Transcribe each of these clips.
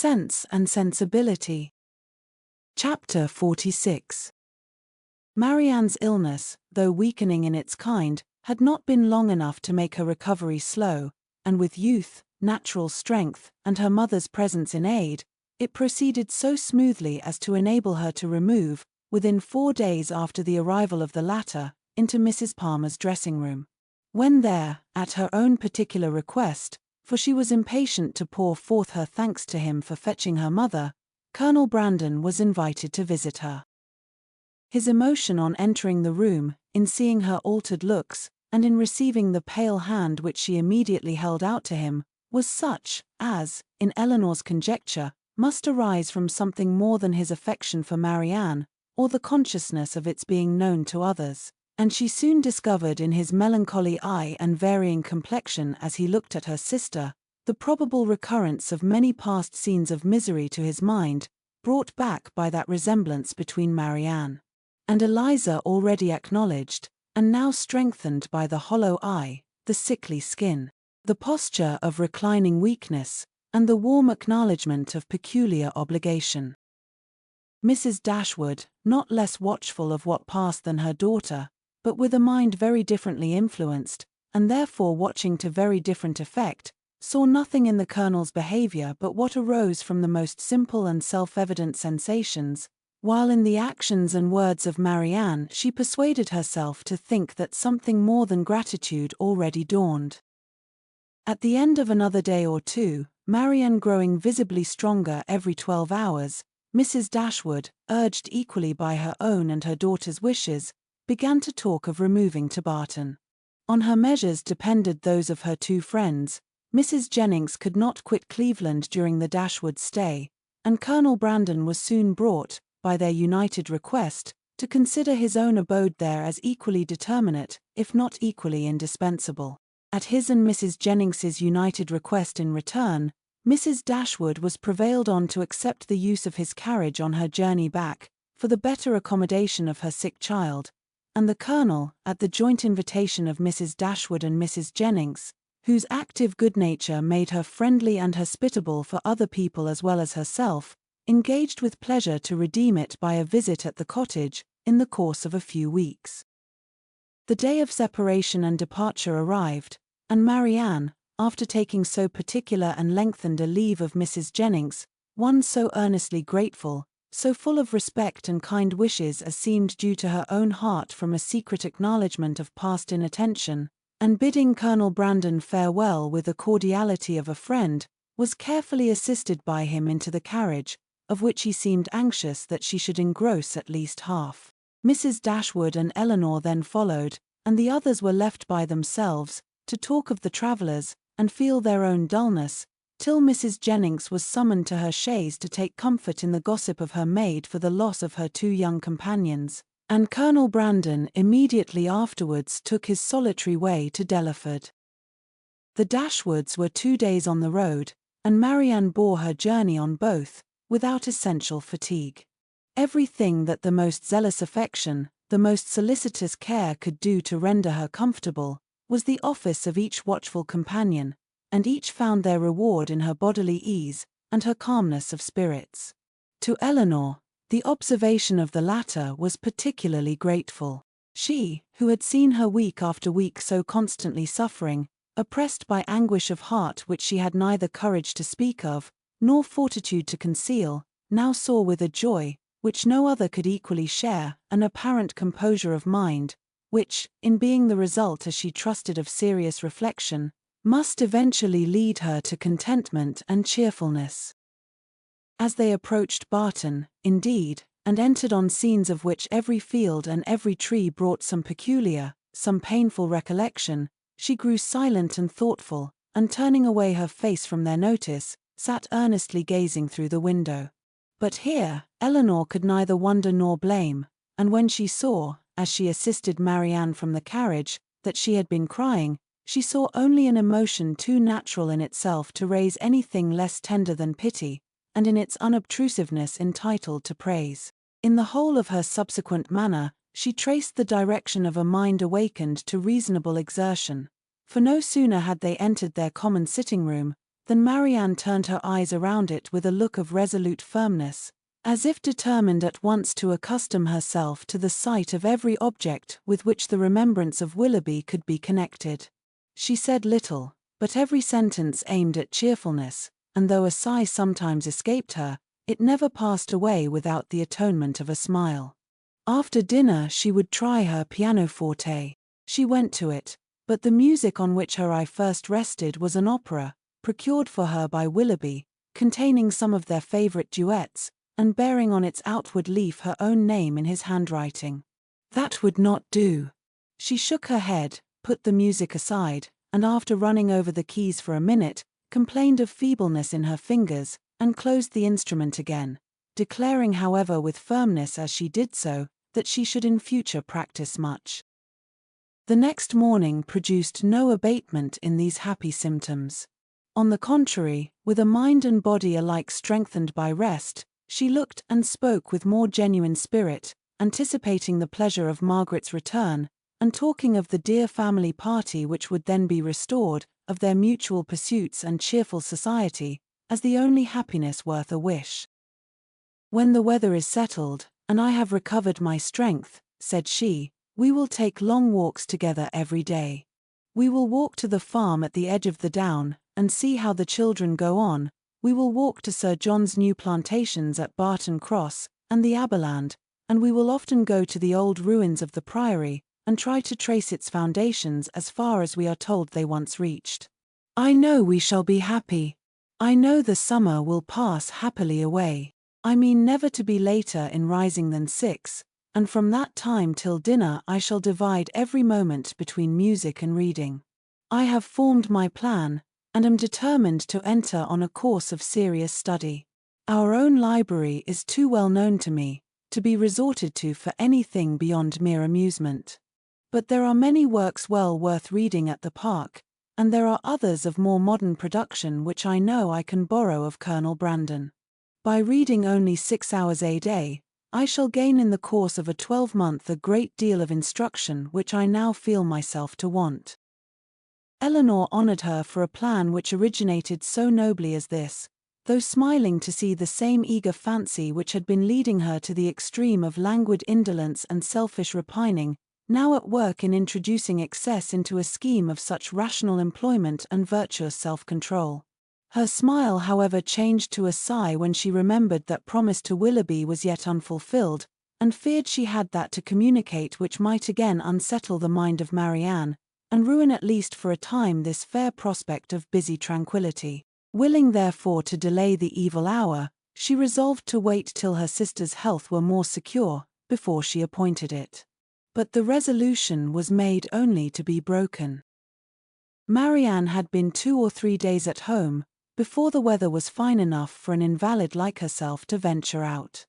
Sense and Sensibility Chapter 46. Marianne's illness, though weakening in its kind, had not been long enough to make her recovery slow, and with youth, natural strength, and her mother's presence in aid, it proceeded so smoothly as to enable her to remove, within 4 days after the arrival of the latter, into Mrs. Palmer's dressing-room. When there, at her own particular request, for she was impatient to pour forth her thanks to him for fetching her mother, Colonel Brandon was invited to visit her. His emotion on entering the room, in seeing her altered looks, and in receiving the pale hand which she immediately held out to him, was such, as, in Eleanor's conjecture, must arise from something more than his affection for Marianne, or the consciousness of its being known to others, and she soon discovered in his melancholy eye and varying complexion as he looked at her sister, the probable recurrence of many past scenes of misery to his mind, brought back by that resemblance between Marianne and Eliza already acknowledged, and now strengthened by the hollow eye, the sickly skin, the posture of reclining weakness, and the warm acknowledgment of peculiar obligation. Mrs. Dashwood, not less watchful of what passed than her daughter, but with a mind very differently influenced, and therefore watching to very different effect, saw nothing in the Colonel's behaviour but what arose from the most simple and self-evident sensations, while in the actions and words of Marianne she persuaded herself to think that something more than gratitude already dawned. At the end of another day or two, Marianne growing visibly stronger every 12 hours, Mrs. Dashwood, urged equally by her own and her daughter's wishes, began to talk of removing to Barton. On her measures depended those of her 2 friends. Mrs. Jennings could not quit Cleveland during the Dashwood stay, and Colonel Brandon was soon brought, by their united request, to consider his own abode there as equally determinate, if not equally indispensable. At his and Mrs. Jennings's united request in return, Mrs. Dashwood was prevailed on to accept the use of his carriage on her journey back, for the better accommodation of her sick child, and the Colonel, at the joint invitation of Mrs. Dashwood and Mrs. Jennings, whose active good nature made her friendly and hospitable for other people as well as herself, engaged with pleasure to redeem it by a visit at the cottage, in the course of a few weeks. The day of separation and departure arrived, and Marianne, after taking so particular and lengthened a leave of Mrs. Jennings, one so earnestly grateful, so full of respect and kind wishes as seemed due to her own heart from a secret acknowledgment of past inattention, and bidding Colonel Brandon farewell with the cordiality of a friend, was carefully assisted by him into the carriage, of which he seemed anxious that she should engross at least half. Mrs. Dashwood and Eleanor then followed, and the others were left by themselves, to talk of the travellers, and feel their own dullness, till Mrs. Jennings was summoned to her chaise to take comfort in the gossip of her maid for the loss of her 2 young companions, and Colonel Brandon immediately afterwards took his solitary way to Delaford. The Dashwoods were 2 days on the road, and Marianne bore her journey on both, without essential fatigue. Everything that the most zealous affection, the most solicitous care could do to render her comfortable, was the office of each watchful companion, and each found their reward in her bodily ease, and her calmness of spirits. To Eleanor, the observation of the latter was particularly grateful. She, who had seen her week after week so constantly suffering, oppressed by anguish of heart which she had neither courage to speak of, nor fortitude to conceal, now saw with a joy, which no other could equally share, an apparent composure of mind, which, in being the result as she trusted of serious reflection, must eventually lead her to contentment and cheerfulness. As they approached Barton, indeed, and entered on scenes of which every field and every tree brought some peculiar, some painful recollection, she grew silent and thoughtful, and turning away her face from their notice, sat earnestly gazing through the window. But here, Eleanor could neither wonder nor blame, and when she saw, as she assisted Marianne from the carriage, that she had been crying, she saw only an emotion too natural in itself to raise anything less tender than pity, and in its unobtrusiveness entitled to praise. In the whole of her subsequent manner, she traced the direction of a mind awakened to reasonable exertion, for no sooner had they entered their common sitting-room, Then Marianne turned her eyes around it with a look of resolute firmness, as if determined at once to accustom herself to the sight of every object with which the remembrance of Willoughby could be connected. She said little, but every sentence aimed at cheerfulness, and though a sigh sometimes escaped her, it never passed away without the atonement of a smile. After dinner she would try her pianoforte. She went to it, but the music on which her eye first rested was an opera, procured for her by Willoughby, containing some of their favourite duets, and bearing on its outward leaf her own name in his handwriting. That would not do. She shook her head, put the music aside, and after running over the keys for a minute, complained of feebleness in her fingers, and closed the instrument again, declaring however with firmness as she did so, that she should in future practice much. The next morning produced no abatement in these happy symptoms. On the contrary, with a mind and body alike strengthened by rest, she looked and spoke with more genuine spirit, anticipating the pleasure of Margaret's return, and talking of the dear family party which would then be restored, of their mutual pursuits and cheerful society, as the only happiness worth a wish. "When the weather is settled, and I have recovered my strength," said she, "we will take long walks together every day. We will walk to the farm at the edge of the down, and see how the children go on. We will walk to Sir John's new plantations at Barton Cross, and the Aberland, and we will often go to the old ruins of the Priory, and try to trace its foundations as far as we are told they once reached. I know we shall be happy. I know the summer will pass happily away. I mean never to be later in rising than 6, and from that time till dinner I shall divide every moment between music and reading. I have formed my plan, and am determined to enter on a course of serious study. Our own library is too well known to me, to be resorted to for anything beyond mere amusement. But there are many works well worth reading at the Park, and there are others of more modern production which I know I can borrow of Colonel Brandon. By reading only 6 hours a day, I shall gain in the course of a 12-month a great deal of instruction which I now feel myself to want." Eleanor honoured her for a plan which originated so nobly as this, though smiling to see the same eager fancy which had been leading her to the extreme of languid indolence and selfish repining, now at work in introducing excess into a scheme of such rational employment and virtuous self-control. Her smile however changed to a sigh when she remembered that promise to Willoughby was yet unfulfilled, and feared she had that to communicate which might again unsettle the mind of Marianne, and ruin at least for a time this fair prospect of busy tranquillity. Willing therefore to delay the evil hour, she resolved to wait till her sister's health were more secure, before she appointed it. But the resolution was made only to be broken. Marianne had been 2 or 3 days at home, before the weather was fine enough for an invalid like herself to venture out.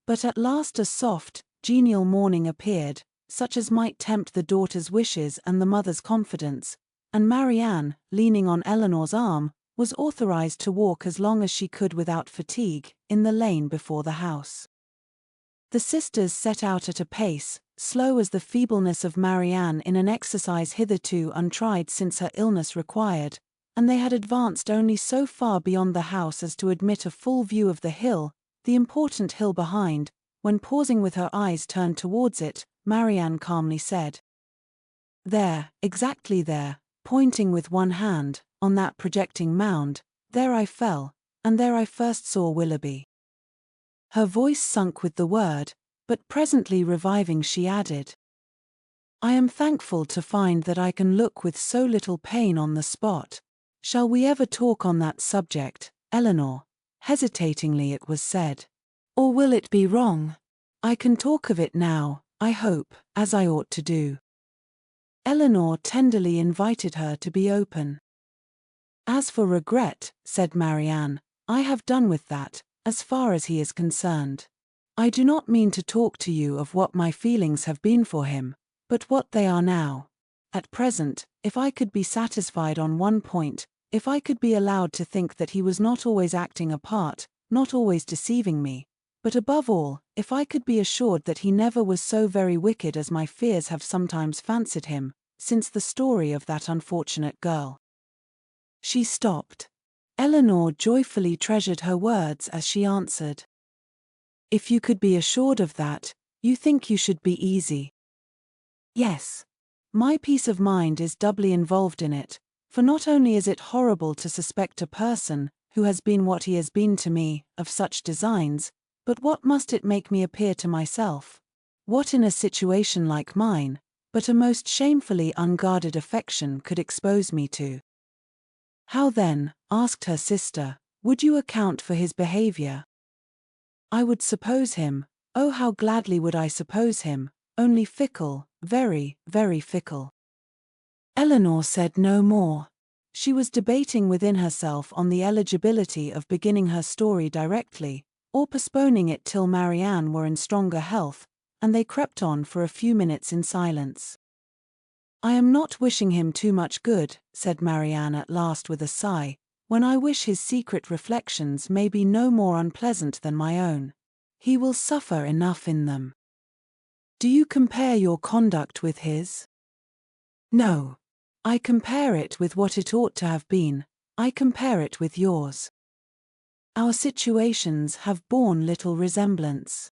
But at last a soft, genial morning appeared, such as might tempt the daughter's wishes and the mother's confidence, and Marianne, leaning on Eleanor's arm, was authorized to walk as long as she could without fatigue, in the lane before the house. The sisters set out at a pace, slow as the feebleness of Marianne in an exercise hitherto untried since her illness required, and they had advanced only so far beyond the house as to admit a full view of the hill, the important hill behind, when pausing with her eyes turned towards it, Marianne calmly said, "There, exactly there," pointing with one hand, "on that projecting mound, there I fell, and there I first saw Willoughby." Her voice sunk with the word, but presently reviving she added, "I am thankful to find that I can look with so little pain on the spot. Shall we ever talk on that subject, Eleanor?" Hesitatingly it was said. "Or will it be wrong? I can talk of it now, I hope, as I ought to do." Eleanor tenderly invited her to be open. "As for regret," said Marianne, "I have done with that, as far as he is concerned. I do not mean to talk to you of what my feelings have been for him, but what they are now. At present, if I could be satisfied on one point, if I could be allowed to think that he was not always acting a part, not always deceiving me, but above all, if I could be assured that he never was so very wicked as my fears have sometimes fancied him, since the story of that unfortunate girl." She stopped. Eleanor joyfully treasured her words as she answered. If you could be assured of that, you think you should be easy. Yes. My peace of mind is doubly involved in it, for not only is it horrible to suspect a person, who has been what he has been to me, of such designs, but what must it make me appear to myself? What in a situation like mine, but a most shamefully unguarded affection could expose me to? How then, asked her sister, would you account for his behavior? I would suppose him, oh how gladly would I suppose him, only fickle, very, very fickle. Eleanor said no more. She was debating within herself on the eligibility of beginning her story directly, or postponing it till Marianne were in stronger health, and they crept on for a few minutes in silence. I am not wishing him too much good, said Marianne at last with a sigh, when I wish his secret reflections may be no more unpleasant than my own. He will suffer enough in them. Do you compare your conduct with his? No. I compare it with what it ought to have been, I compare it with yours. Our situations have borne little resemblance.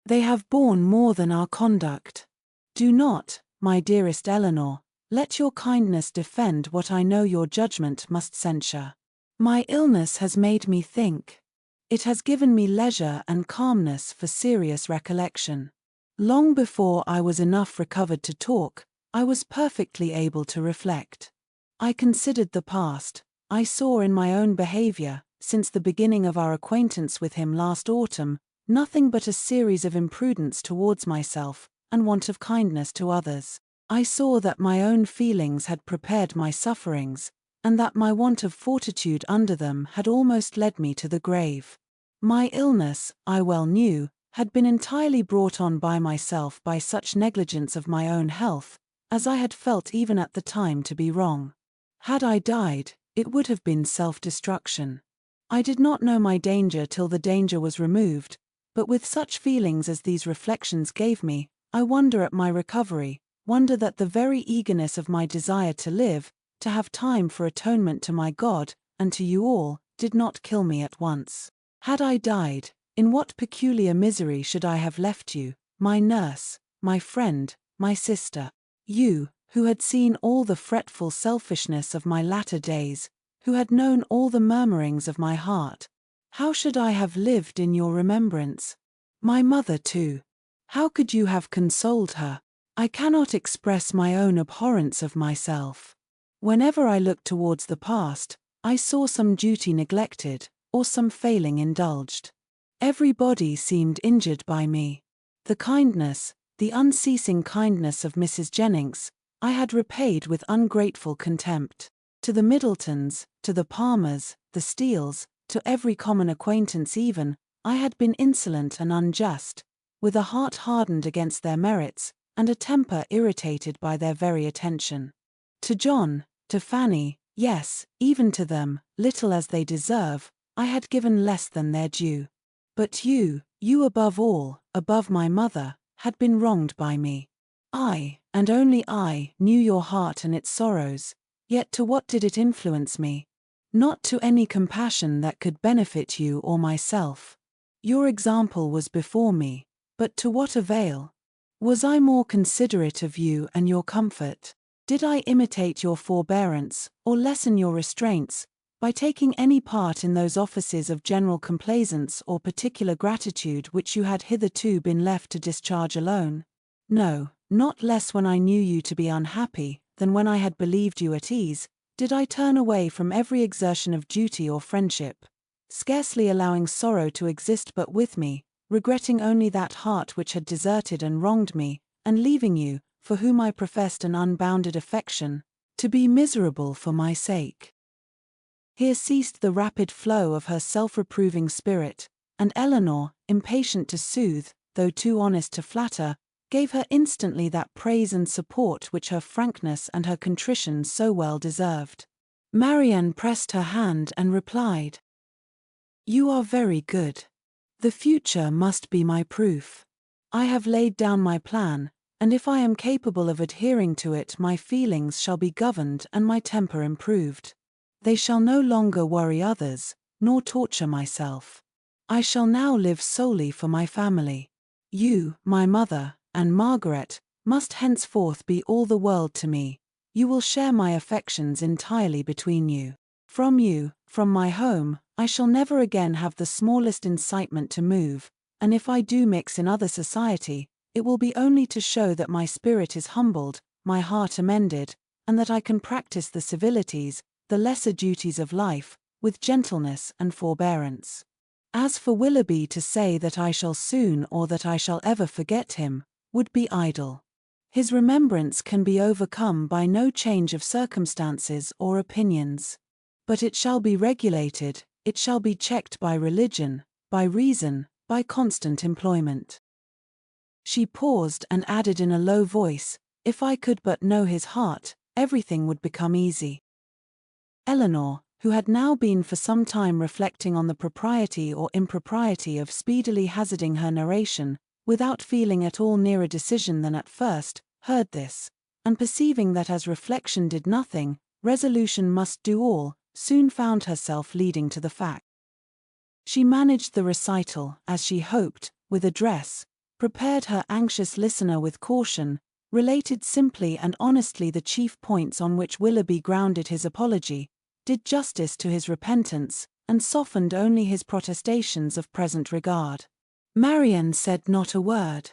They have borne more than our conduct. Do not, my dearest Eleanor, let your kindness defend what I know your judgment must censure. My illness has made me think. It has given me leisure and calmness for serious recollection. Long before I was enough recovered to talk, I was perfectly able to reflect. I considered the past. I saw in my own behavior, since the beginning of our acquaintance with him last autumn, nothing but a series of imprudence towards myself, and want of kindness to others. I saw that my own feelings had prepared my sufferings, and that my want of fortitude under them had almost led me to the grave. My illness, I well knew, had been entirely brought on by myself by such negligence of my own health, as I had felt even at the time to be wrong. Had I died, it would have been self-destruction. I did not know my danger till the danger was removed, but with such feelings as these reflections gave me, I wonder at my recovery, wonder that the very eagerness of my desire to live, to have time for atonement to my God, and to you all, did not kill me at once. Had I died, in what peculiar misery should I have left you, my nurse, my friend, my sister? You, who had seen all the fretful selfishness of my latter days, who had known all the murmurings of my heart. How should I have lived in your remembrance? My mother too. How could you have consoled her? I cannot express my own abhorrence of myself. Whenever I looked towards the past, I saw some duty neglected, or some failing indulged. Everybody seemed injured by me. The kindness, the unceasing kindness of Mrs. Jennings, I had repaid with ungrateful contempt. To the Middletons, to the Palmers, the Steeles, to every common acquaintance even, I had been insolent and unjust, with a heart hardened against their merits, and a temper irritated by their very attention. To John, to Fanny, yes, even to them, little as they deserve, I had given less than their due. But you above all, above my mother, had been wronged by me. I, and only I, knew your heart and its sorrows, yet to what did it influence me? Not to any compassion that could benefit you or myself. Your example was before me, but to what avail? Was I more considerate of you and your comfort? Did I imitate your forbearance, or lessen your restraints, by taking any part in those offices of general complaisance or particular gratitude which you had hitherto been left to discharge alone? No, not less when I knew you to be unhappy, than when I had believed you at ease, did I turn away from every exertion of duty or friendship, scarcely allowing sorrow to exist but with me, regretting only that heart which had deserted and wronged me, and leaving you, for whom I professed an unbounded affection, to be miserable for my sake. Here ceased the rapid flow of her self-reproving spirit, and Eleanor, impatient to soothe, though too honest to flatter, gave her instantly that praise and support which her frankness and her contrition so well deserved. Marianne pressed her hand and replied, "You are very good. The future must be my proof. I have laid down my plan, and if I am capable of adhering to it, my feelings shall be governed and my temper improved. They shall no longer worry others, nor torture myself. I shall now live solely for my family. You, my mother, and Margaret, must henceforth be all the world to me. You will share my affections entirely between you. From my home, I shall never again have the smallest incitement to move, and if I do mix in other society, it will be only to show that my spirit is humbled, my heart amended, and that I can practice the civilities, the lesser duties of life, with gentleness and forbearance. As for Willoughby, to say that I shall soon or that I shall ever forget him, would be idle. His remembrance can be overcome by no change of circumstances or opinions. But it shall be regulated, it shall be checked by religion, by reason, by constant employment. She paused and added in a low voice, if I could but know his heart, everything would become easy. Eleanor, who had now been for some time reflecting on the propriety or impropriety of speedily hazarding her narration, without feeling at all nearer decision than at first, heard this, and perceiving that as reflection did nothing, resolution must do all, soon found herself leading to the fact. She managed the recital, as she hoped, with address, prepared her anxious listener with caution, related simply and honestly the chief points on which Willoughby grounded his apology, did justice to his repentance, and softened only his protestations of present regard. Marian said not a word.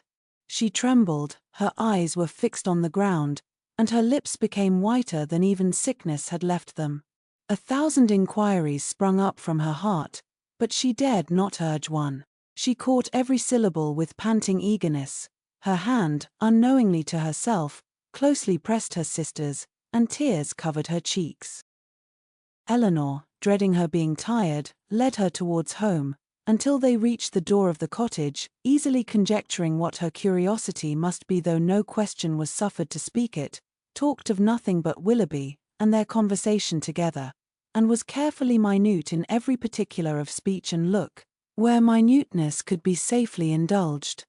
She trembled, her eyes were fixed on the ground, and her lips became whiter than even sickness had left them. 1,000 inquiries sprung up from her heart, but she dared not urge one. She caught every syllable with panting eagerness. Her hand, unknowingly to herself, closely pressed her sister's, and tears covered her cheeks. Eleanor, dreading her being tired, led her towards home, until they reached the door of the cottage, easily conjecturing what her curiosity must be, though no question was suffered to speak it, talked of nothing but Willoughby, and their conversation together, and was carefully minute in every particular of speech and look, where minuteness could be safely indulged.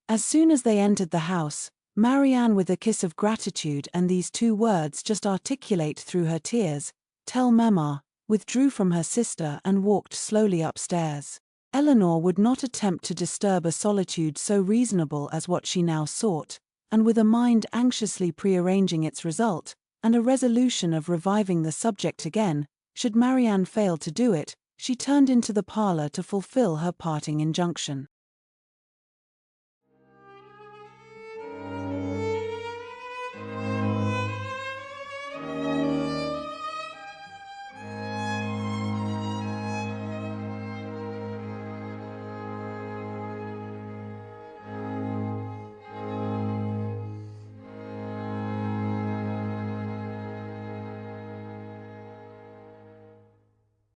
As soon as they entered the house, Marianne, with a kiss of gratitude and these 2 words just articulate through her tears, "Tell Mamma," withdrew from her sister and walked slowly upstairs. Eleanor would not attempt to disturb a solitude so reasonable as what she now sought, and with a mind anxiously prearranging its result, and a resolution of reviving the subject again, should Marianne fail to do it, she turned into the parlour to fulfil her parting injunction.